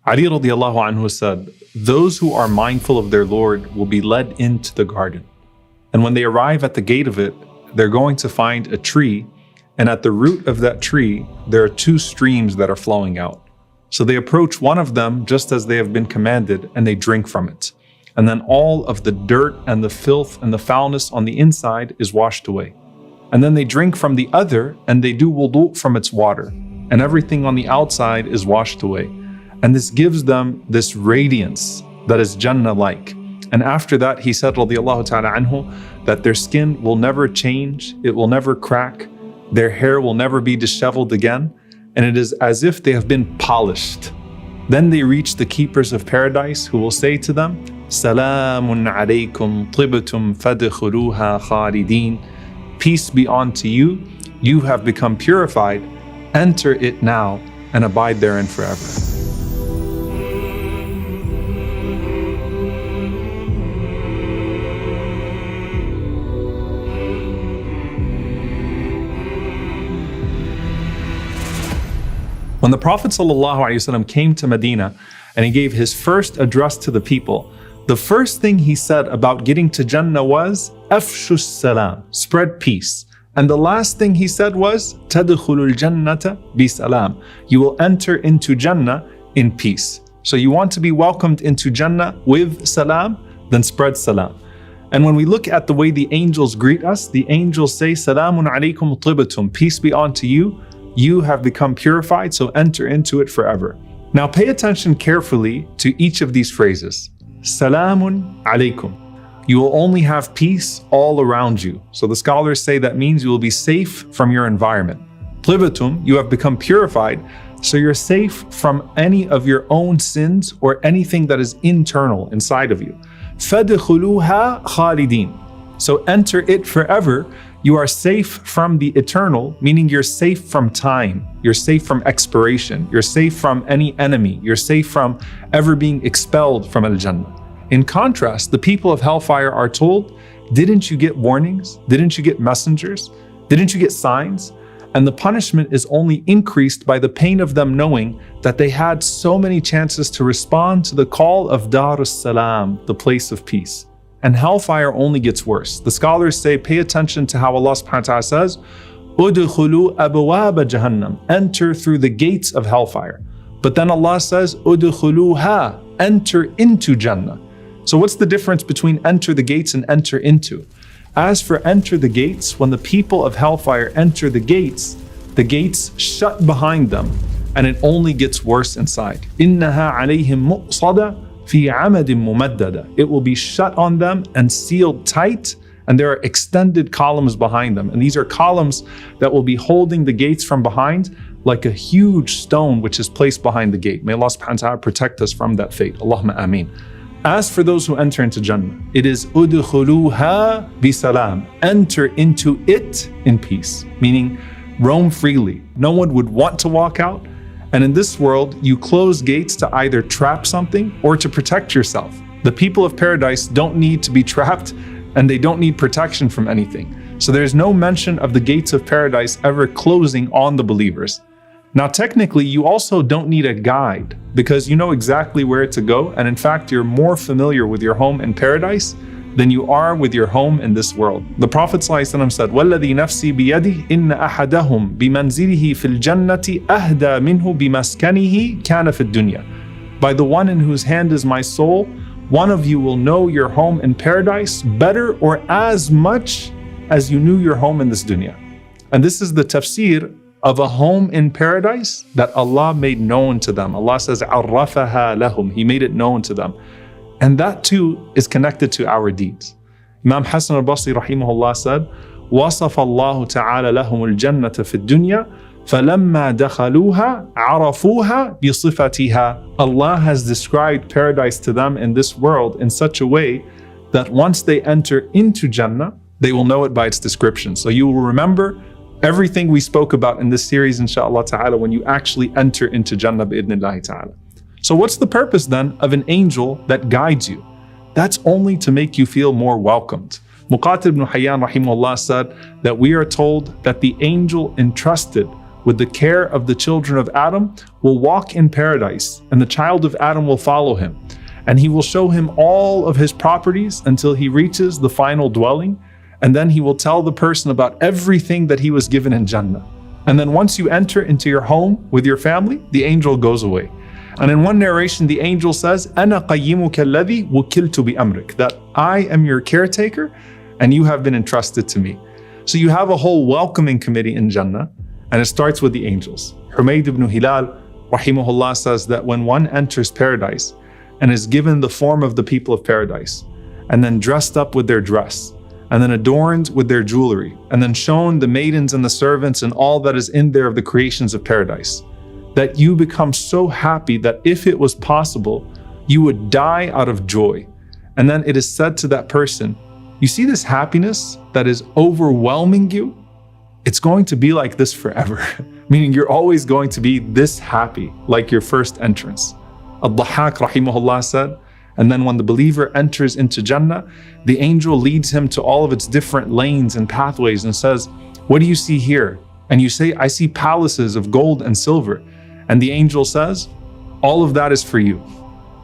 Ali radiallahu anhu said, those who are mindful of their Lord will be led into the garden. And when they arrive at the gate of it, they're going to find a tree. And at the root of that tree, there are two streams that are flowing out. So they approach one of them just as they have been commanded, and they drink from it. And then all of the dirt and the filth and the foulness on the inside is washed away. And then they drink from the other, and they do wudu from its water. And everything on the outside is washed away. And this gives them this radiance that is Jannah-like. And after that, he said, radiallahu ta'ala anhu, that their skin will never change, it will never crack, their hair will never be disheveled again, and it is as if they have been polished. Then they reach the keepers of paradise, who will say to them, Salamun alaykum tibtum fadkhuluha khalidin. Peace be unto you, you have become purified, enter it now and abide therein forever. When the Prophet ﷺ came to Medina and he gave his first address to the people, the first thing he said about getting to Jannah was, Afshu salam, spread peace. And the last thing he said was, Tadkhulul jannata bi salam. You will enter into Jannah in peace. So you want to be welcomed into Jannah with salam, then spread salam. And when we look at the way the angels greet us, the angels say, Salamun alaykum tibtum, peace be unto you. You have become purified, so enter into it forever. Now pay attention carefully to each of these phrases. Salamun alaykum. You will only have peace all around you. So the scholars say that means you will be safe from your environment. Tibatum, you have become purified, so you're safe from any of your own sins or anything that is internal inside of you. Fadkhuluha khalidin. So enter it forever. You are safe from the eternal, meaning you're safe from time, you're safe from expiration, you're safe from any enemy, you're safe from ever being expelled from Al-Jannah. In contrast, the people of hellfire are told, didn't you get warnings? Didn't you get messengers? Didn't you get signs? And the punishment is only increased by the pain of them knowing that they had so many chances to respond to the call of Dar as-Salam, the place of peace. And hellfire only gets worse. The scholars say, pay attention to how Allah subhanahu wa ta'ala says, Udkhulu abwaba jahannam, enter through the gates of hellfire. But then Allah says, Udkhuluha, enter into Jannah. So what's the difference between enter the gates and enter into? As for enter the gates, when the people of hellfire enter the gates shut behind them, and it only gets worse inside. Innaha alayhim muqsada fi amadin mumaddada. It will be shut on them and sealed tight, and there are extended columns behind them. And these are columns that will be holding the gates from behind like a huge stone which is placed behind the gate. May Allah subhanahu wa ta'ala protect us from that fate. Allahumma ameen. As for those who enter into Jannah, it is udkhuluha bi salam. Enter into it in peace, meaning roam freely. No one would want to walk out. And in this world, you close gates to either trap something or to protect yourself. The people of paradise don't need to be trapped, and they don't need protection from anything. So there's no mention of the gates of paradise ever closing on the believers. Now, technically, you also don't need a guide because you know exactly where to go. And in fact, you're more familiar with your home in paradise than you are with your home in this world. The Prophet ﷺ said, وَالَّذِي نَفْسِي بِيَدِهِ إِنَّ أَحَدَهُمْ بِمَنْزِلِهِ فِي الْجَنَّةِ أَهْدَى مِنْهُ بِمَسْكَنِهِ كَانَ فِي الدُّنْيَا. By the one in whose hand is my soul, one of you will know your home in paradise better or as much as you knew your home in this dunya. And this is the tafsir of a home in paradise that Allah made known to them. Allah says, عَرَّفَهَا لَهُمْ. He made it known to them. And that too is connected to our deeds. Imam Hassan al-Basri rahimahullah said, وَصَفَ اللَّهُ تَعَالَى لَهُمُ الْجَنَّةَ فِي الدُّنْيَا فَلَمَّا دَخَلُوهَا عَرَفُوهَا بِصِفَتِهَا. Allah has described paradise to them in this world in such a way that once they enter into Jannah, they will know it by its description. So you will remember everything we spoke about in this series, inshaAllah ta'ala, when you actually enter into Jannah bi'idhnillahi ta'ala. So what's the purpose then of an angel that guides you? That's only to make you feel more welcomed. Muqatil ibn Hayyan rahimahullah said that we are told that the angel entrusted with the care of the children of Adam, will walk in paradise, and the child of Adam will follow him. And he will show him all of his properties until he reaches the final dwelling. And then he will tell the person about everything that he was given in Jannah. And then once you enter into your home with your family, the angel goes away. And in one narration, the angel says, أَنَا قَيِّمُكَ الَّذِي وُكِلْتُ بِأَمْرِكَ, that I am your caretaker and you have been entrusted to me. So you have a whole welcoming committee in Jannah, and it starts with the angels. Humayd ibn Hilal, rahimahullah, says that when one enters paradise and is given the form of the people of paradise, and then dressed up with their dress, and then adorned with their jewelry, and then shown the maidens and the servants and all that is in there of the creations of paradise, that you become so happy that if it was possible, you would die out of joy. And then it is said to that person, you see this happiness that is overwhelming you? It's going to be like this forever. Meaning you're always going to be this happy, like your first entrance. Al-Dhahhak rahimahullah said, and then when the believer enters into Jannah, the angel leads him to all of its different lanes and pathways and says, what do you see here? And you say, I see palaces of gold and silver. And the angel says, all of that is for you.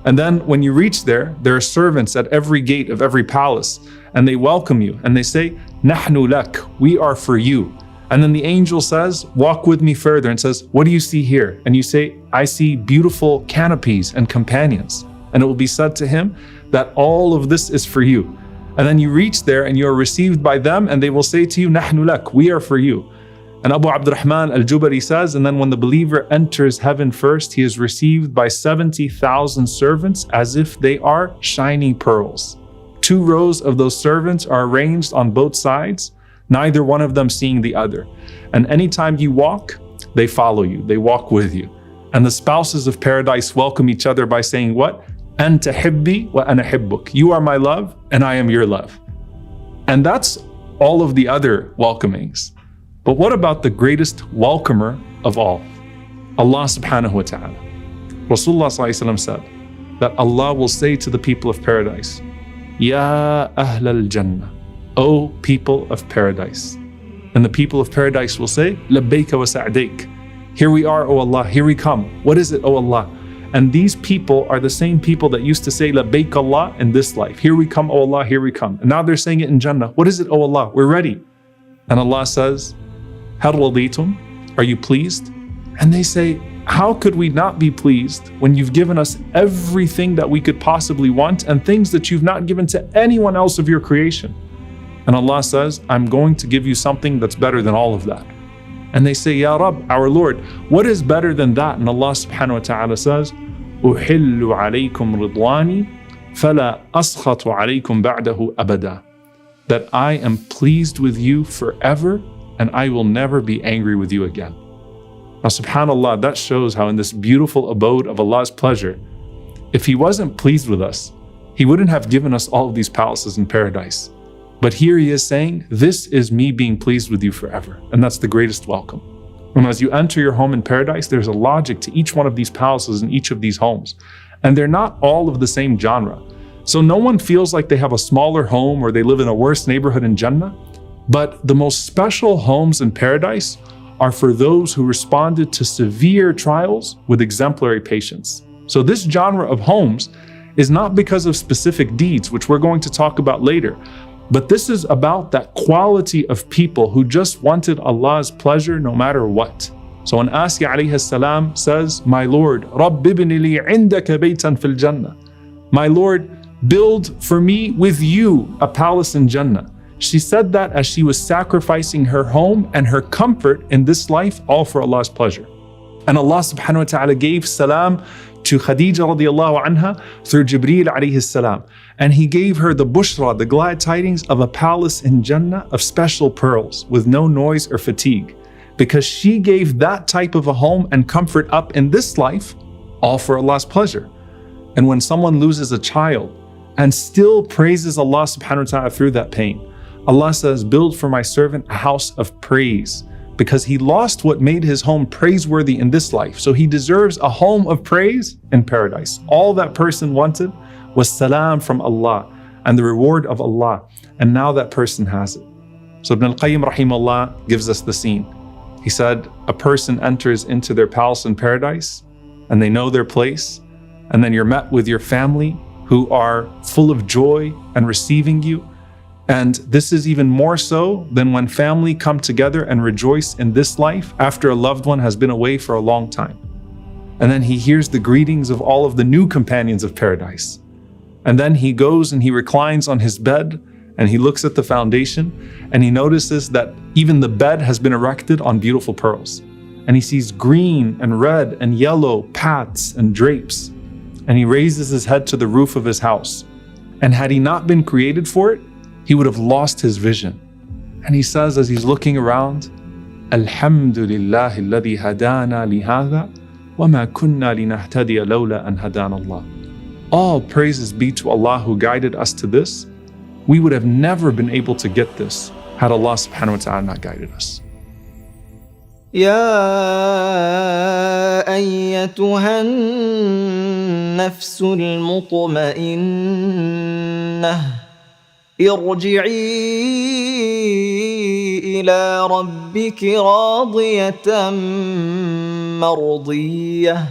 And then when you reach there are servants at every gate of every palace, and they welcome you and they say, Nahnu lak, we are for you. And then the angel says, walk with me further, and says, what do you see here? And you say, I see beautiful canopies and companions. And it will be said to him that all of this is for you. And then you reach there and you are received by them, and they will say to you, Nahnu lak, we are for you. And Abu Abdurrahman al-Jubari says, and then when the believer enters heaven first, he is received by 70,000 servants as if they are shining pearls. 2 rows of those servants are arranged on both sides, neither one of them seeing the other. And anytime you walk, they follow you, they walk with you. And the spouses of paradise welcome each other by saying what? Anta hibbi wa ana hibbuk. You are my love and I am your love. And that's all of the other welcomings. But what about the greatest welcomer of all? Allah subhanahu wa ta'ala. Rasulullah sallallahu alayhi wa sallam said that Allah will say to the people of paradise, Ya Ahl al-Jannah, O people of paradise. And the people of paradise will say, Labbayka wa sa'dayk. Here we are, O Allah, here we come. What is it, O Allah? And these people are the same people that used to say, Labbayk Allah in this life. Here we come, O Allah, here we come. And now they're saying it in Jannah. What is it, O Allah? We're ready. And Allah says, Hal raditum? Are you pleased? And they say, how could we not be pleased when you've given us everything that we could possibly want and things that you've not given to anyone else of your creation? And Allah says, I'm going to give you something that's better than all of that. And they say, Ya Rabb, our Lord, what is better than that? And Allah subhanahu wa ta'ala says, أُحِلُّ عَلَيْكُمْ رِضْوَانِي فَلَا أَسْخَطُ عَلَيْكُمْ بَعْدَهُ أَبَدًا. That I am pleased with you forever, and I will never be angry with you again. Now subhanAllah, that shows how in this beautiful abode of Allah's pleasure, if He wasn't pleased with us, He wouldn't have given us all of these palaces in paradise. But here He is saying, this is me being pleased with you forever. And that's the greatest welcome. And as you enter your home in paradise, there's a logic to each one of these palaces and each of these homes. And they're not all of the same genre. So no one feels like they have a smaller home or they live in a worse neighborhood in Jannah. But the most special homes in paradise are for those who responded to severe trials with exemplary patience. So this genre of homes is not because of specific deeds, which we're going to talk about later, but this is about that quality of people who just wanted Allah's pleasure no matter what. So when Asya alayhi salam says, my Lord, Rabbi ibni li indaka baytan fil Jannah. My Lord, build for me with you a palace in Jannah. She said that as she was sacrificing her home and her comfort in this life, all for Allah's pleasure. And Allah subhanahu wa ta'ala gave salam to Khadija radiallahu anha through Jibreel alayhi salam. And He gave her the bushra, the glad tidings of a palace in Jannah of special pearls with no noise or fatigue. Because she gave that type of a home and comfort up in this life, all for Allah's pleasure. And when someone loses a child and still praises Allah subhanahu wa ta'ala through that pain, Allah says, build for my servant a house of praise, because he lost what made his home praiseworthy in this life. So he deserves a home of praise in paradise. All that person wanted was salam from Allah and the reward of Allah. And now that person has it. So Ibn al-Qayyim rahimahullah gives us the scene. He said, a person enters into their palace in paradise and they know their place, and then you're met with your family who are full of joy and receiving you. And this is even more so than when family come together and rejoice in this life after a loved one has been away for a long time. And then he hears the greetings of all of the new companions of paradise. And then he goes and he reclines on his bed and he looks at the foundation and he notices that even the bed has been erected on beautiful pearls. And he sees green and red and yellow pats and drapes. And he raises his head to the roof of his house. And had he not been created for it, he would have lost his vision. And he says as he's looking around, Alhamdulillah alladhi hadana lihada wa ma kunna linahtadiya lawla an hadana Allah. All praises be to Allah who guided us to this. We would have never been able to get this had Allah subhanahu wa ta'ala not guided us. يا أيتها النفس المطمئنة ارجعي إلى ربك راضية مرضية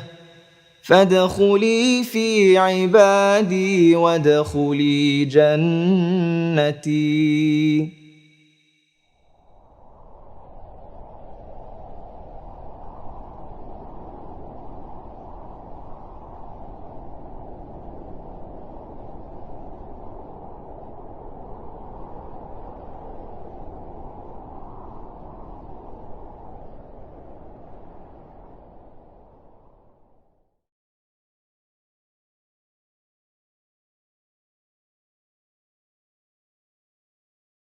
فادخلي في عبادي وادخلي جنتي